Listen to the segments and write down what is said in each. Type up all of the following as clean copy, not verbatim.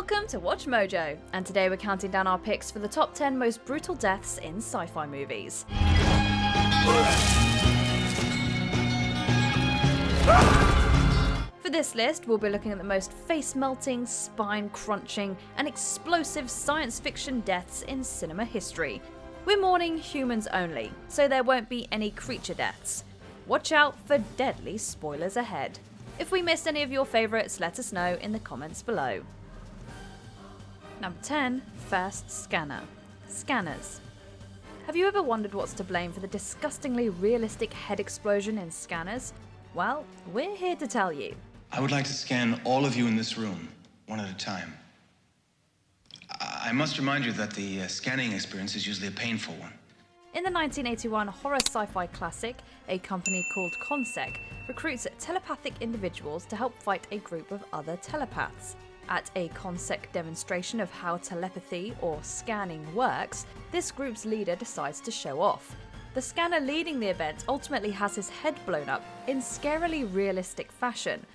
Welcome to Watch Mojo, and today we're counting down our picks for the top 10 most brutal deaths in sci-fi movies. For this list, we'll be looking at the most face-melting, spine-crunching, and explosive science fiction deaths in cinema history. We're mourning humans only, so there won't be any creature deaths. Watch out for deadly spoilers ahead. If we missed any of your favourites, let us know in the comments below. Number 10. First Scanner. Scanners. Have you ever wondered what's to blame for the disgustingly realistic head explosion in Scanners? Well, we're here to tell you. I would like to scan all of you in this room, one at a time. I must remind you that the scanning experience is usually a painful one. In the 1981 horror sci-fi classic, a company called CONSEC recruits telepathic individuals to help fight a group of other telepaths. At a CONSEC demonstration of how telepathy or scanning works, this group's leader decides to show off. The scanner leading the event ultimately has his head blown up in scarily realistic fashion.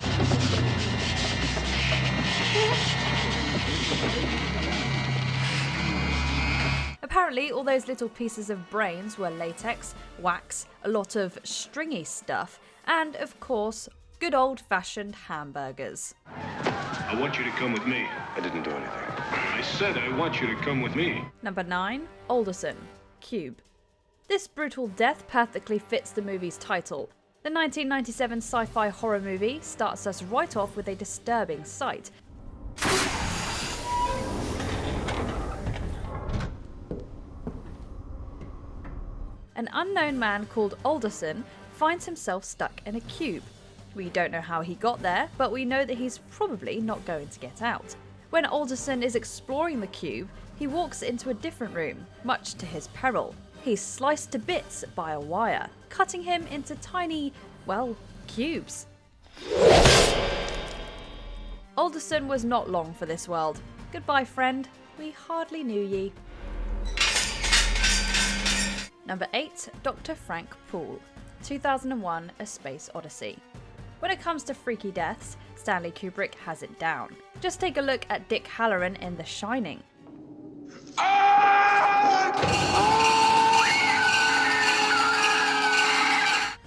Apparently, all those little pieces of brains were latex, wax, a lot of stringy stuff, and of course, good old-fashioned hamburgers. I want you to come with me. I didn't do anything. I said I want you to come with me. Number 9. Alderson. Cube. This brutal death perfectly fits the movie's title. The 1997 sci-fi horror movie starts us right off with a disturbing sight. An unknown man called Alderson finds himself stuck in a cube. We don't know how he got there, but we know that he's probably not going to get out. When Alderson is exploring the cube, he walks into a different room, much to his peril. He's sliced to bits by a wire, cutting him into tiny, well, cubes. Alderson was not long for this world. Goodbye, friend. We hardly knew ye. Number 8. Dr. Frank Poole. 2001: A Space Odyssey. When it comes to freaky deaths, Stanley Kubrick has it down. Just take a look at Dick Hallorann in The Shining.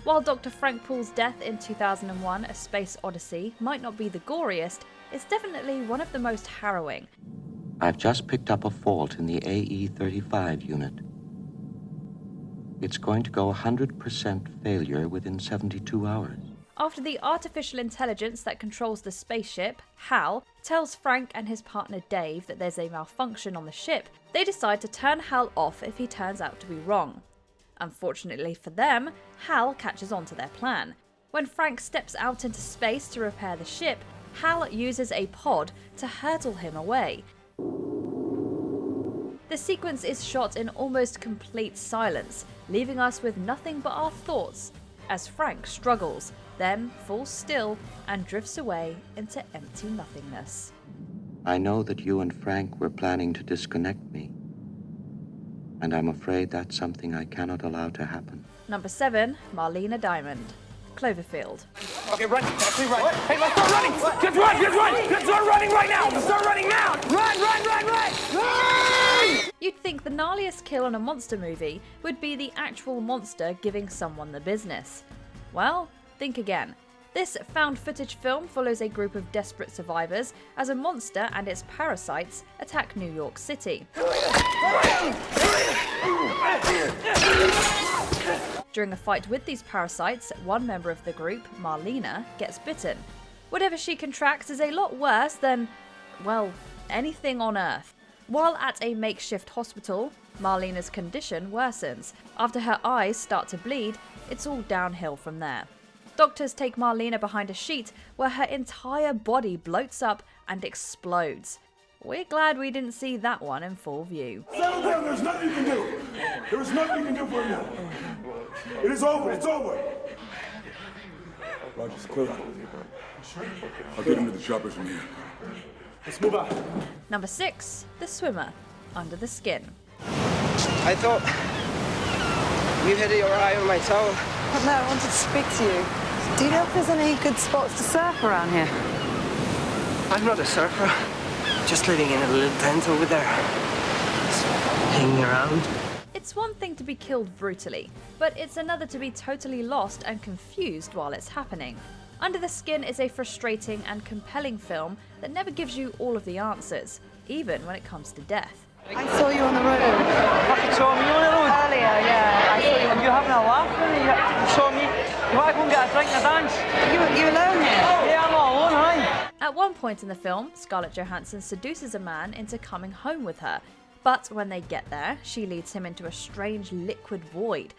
While Dr. Frank Poole's death in 2001: A Space Odyssey might not be the goriest, it's definitely one of the most harrowing. I've just picked up a fault in the AE-35 unit. It's going to go 100% failure within 72 hours. After the artificial intelligence that controls the spaceship, HAL, tells Frank and his partner Dave that there's a malfunction on the ship, they decide to turn HAL off if he turns out to be wrong. Unfortunately for them, HAL catches on to their plan. When Frank steps out into space to repair the ship, HAL uses a pod to hurtle him away. The sequence is shot in almost complete silence, leaving us with nothing but our thoughts, as Frank struggles, then falls still and drifts away into empty nothingness. I know that you and Frank were planning to disconnect me, and I'm afraid that's something I cannot allow to happen. Number 7. Marlena Diamond. Cloverfield. Okay, run. Actually run. Hey, let's start running. Just run. Let's start running right now. Let's start running now. Run. You'd think the gnarliest kill in a monster movie would be the actual monster giving someone the business. Well, think again. This found footage film follows a group of desperate survivors as a monster and its parasites attack New York City. During a fight with these parasites, one member of the group, Marlena, gets bitten. Whatever she contracts is a lot worse than, well, anything on Earth. While at a makeshift hospital, Marlena's condition worsens. After her eyes start to bleed, it's all downhill from there. Doctors take Marlena behind a sheet where her entire body bloats up and explodes. We're glad we didn't see that one in full view. Settle down, there's nothing you can do. There is nothing you can do for him now. It is over, it's over. Roger's clear. I'll get him to the choppers from here. Let's move out. Number 6. The Swimmer. Under the Skin. I thought you had your eye on my toe. But no, I wanted to speak to you. Do you know if there's any good spots to surf around here? I'm not a surfer. Just living in a little tent over there. Just hanging around. It's one thing to be killed brutally, but it's another to be totally lost and confused while it's happening. Under the Skin is a frustrating and compelling film that never gives you all of the answers, even when it comes to death. I saw you on the road. You saw me on the road? Earlier, yeah. I saw you on You having a laugh with me? You saw me? You want to go and get a drink and a dance? You alone here? Yeah, I'm all alone, aye. At one point in the film, Scarlett Johansson seduces a man into coming home with her, but when they get there, she leads him into a strange liquid void.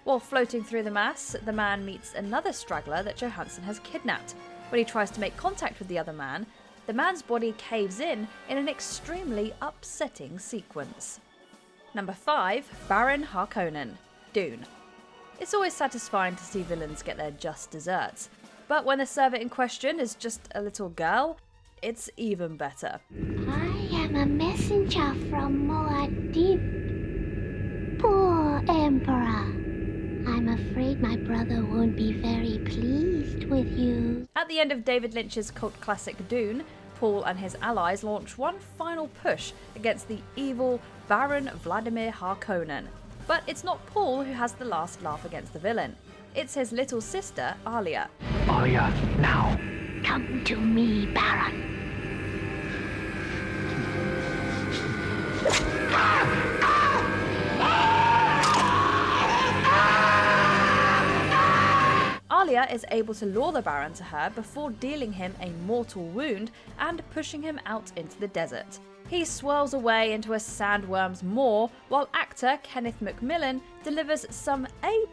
While floating through the mass, the man meets another straggler that Johansson has kidnapped. When he tries to make contact with the other man, the man's body caves in an extremely upsetting sequence. Number 5, Baron Harkonnen, Dune. It's always satisfying to see villains get their just desserts, but when the server in question is just a little girl, it's even better. I am a messenger from Muad'Dib. Poor Emperor. I'm afraid my brother won't be very pleased with you. At the end of David Lynch's cult classic Dune, Paul and his allies launch one final push against the evil Baron Vladimir Harkonnen. But it's not Paul who has the last laugh against the villain. It's his little sister, Alia. Alia, now. Come to me, Baron. Alia is able to lure the Baron to her before dealing him a mortal wound and pushing him out into the desert. He swirls away into a sandworm's maw while actor Kenneth McMillan delivers some A+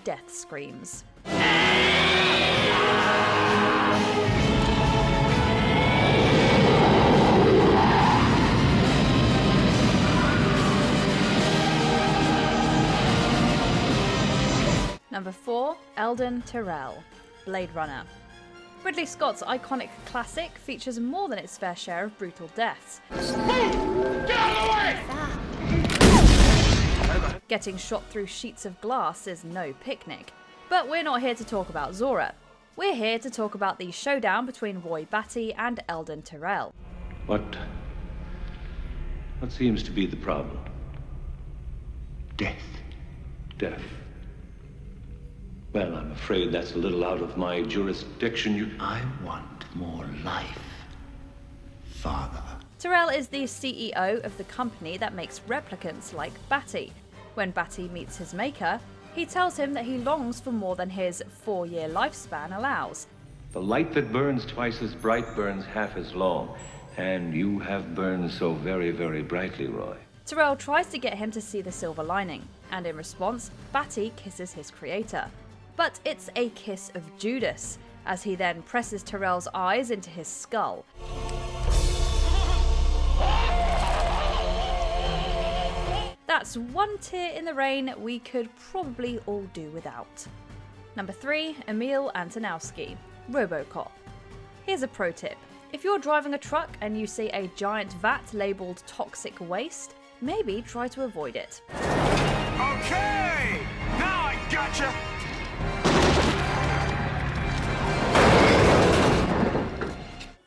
death screams. Number 4, Eldon Tyrell, Blade Runner. Ridley Scott's iconic classic features more than its fair share of brutal deaths. Getting shot through sheets of glass is no picnic. But we're not here to talk about Zora. We're here to talk about the showdown between Roy Batty and Eldon Tyrell. What seems to be the problem? Death. Death. Well, I'm afraid that's a little out of my jurisdiction. I want more life, Father. Tyrell is the CEO of the company that makes replicants like Batty. When Batty meets his maker, he tells him that he longs for more than his 4-year lifespan allows. The light that burns twice as bright burns half as long, and you have burned so very, very brightly, Roy. Tyrell tries to get him to see the silver lining, and in response, Batty kisses his creator. But it's a kiss of Judas, as he then presses Tyrell's eyes into his skull. That's one tear in the rain we could probably all do without. Number 3, Emil Antonowski, RoboCop. Here's a pro tip. If you're driving a truck and you see a giant vat labelled toxic waste, maybe try to avoid it. Okay! Now I gotcha!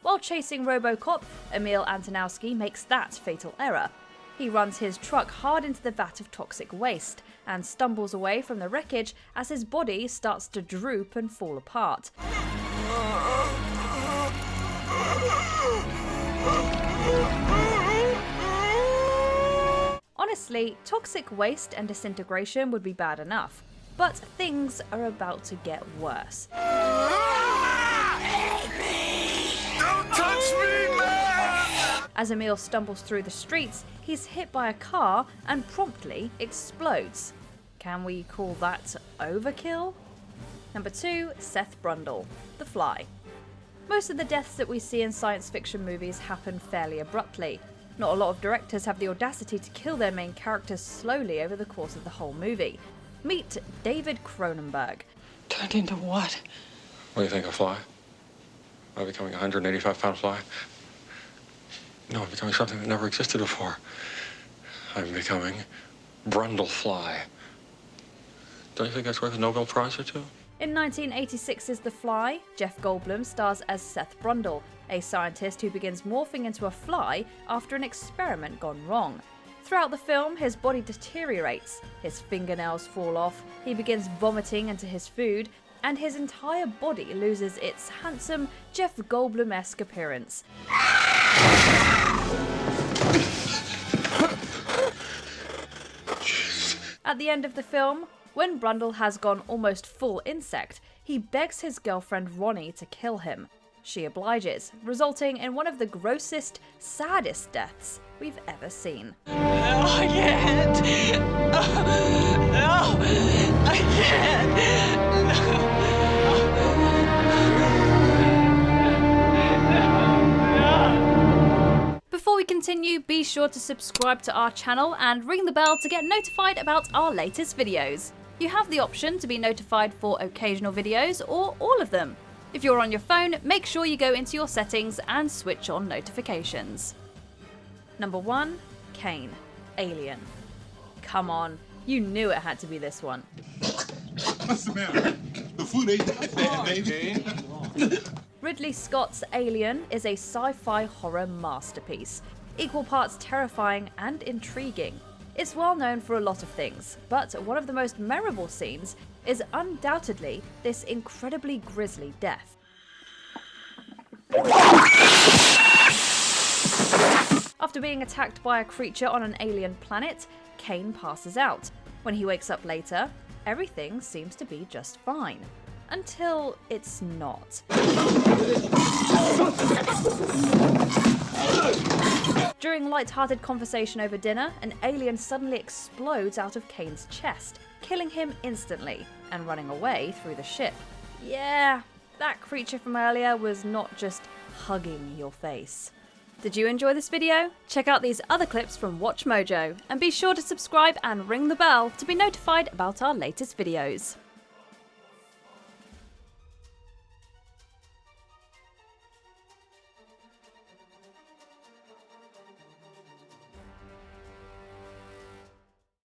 While chasing RoboCop, Emil Antonowski makes that fatal error. He runs his truck hard into the vat of toxic waste and stumbles away from the wreckage as his body starts to droop and fall apart. Honestly, toxic waste and disintegration would be bad enough, but things are about to get worse. Don't touch me, man! As Emil stumbles through the streets, he's hit by a car and promptly explodes. Can we call that overkill? Number 2, Seth Brundle, The Fly. Most of the deaths that we see in science fiction movies happen fairly abruptly. Not a lot of directors have the audacity to kill their main characters slowly over the course of the whole movie. Meet David Cronenberg. Turned into what? What do you think, a fly? Am I becoming a 185-pound fly? No, I'm becoming something that never existed before. I'm becoming Brundle Fly. Don't you think that's worth a Nobel Prize or two? In 1986's The Fly, Jeff Goldblum stars as Seth Brundle, a scientist who begins morphing into a fly after an experiment gone wrong. Throughout the film, his body deteriorates, his fingernails fall off, he begins vomiting into his food, and his entire body loses its handsome, Jeff Goldblum-esque appearance. At the end of the film, when Brundle has gone almost full insect, he begs his girlfriend Ronnie to kill him. She obliges, resulting in one of the grossest, saddest deaths we've ever seen. No, I can't. No, I can't. Before we continue, be sure to subscribe to our channel and ring the bell to get notified about our latest videos. You have the option to be notified for occasional videos or all of them. If you're on your phone, make sure you go into your settings and switch on notifications. Number 1. Kane, Alien. Come on, you knew it had to be this one. What's the matter? The food ain't that bad, baby. Ridley Scott's Alien is a sci-fi horror masterpiece, equal parts terrifying and intriguing. It's well known for a lot of things, but one of the most memorable scenes is undoubtedly this incredibly grisly death. After being attacked by a creature on an alien planet, Kane passes out. When he wakes up later, everything seems to be just fine. Until it's not. During light-hearted conversation over dinner, an alien suddenly explodes out of Kane's chest, killing him instantly and running away through the ship. Yeah, that creature from earlier was not just hugging your face. Did you enjoy this video? Check out these other clips from WatchMojo and be sure to subscribe and ring the bell to be notified about our latest videos.